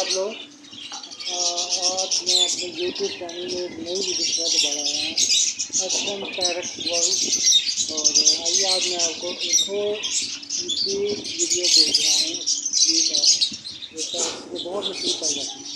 आप लोग। आज मैं अपने यूट्यूब चैनल में एक नई वीडियो के साथ दोबारा आया हूँ, SM कैरेक्ट वर्ल्ड। और आइए आज मैं आपको एक और वीडियो भेज रहा हूँ जो बहुत मशहूर कर जाती है।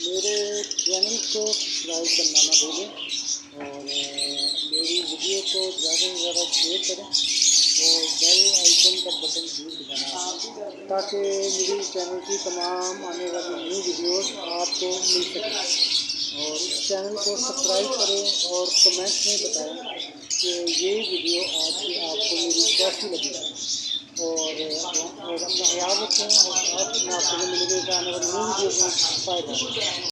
मेरे चैनल को सब्सक्राइब करना ना भूलें और मेरी वीडियो को ज़्यादा से ज़्यादा शेयर करें और बेल आइकन का बटन जरूर दबाना ताकि मेरी चैनल की तमाम आने वाली न्यू वीडियोस आपको मिल सकें। और इस चैनल को सब्सक्राइब करें और कमेंट में बताएं कि ये वीडियो आज की आपको मेरी कैसी लगी और अपना ख्याल रखें और आपसे मिलने के आने वाली न्यू वीडियो में फ़ायदा।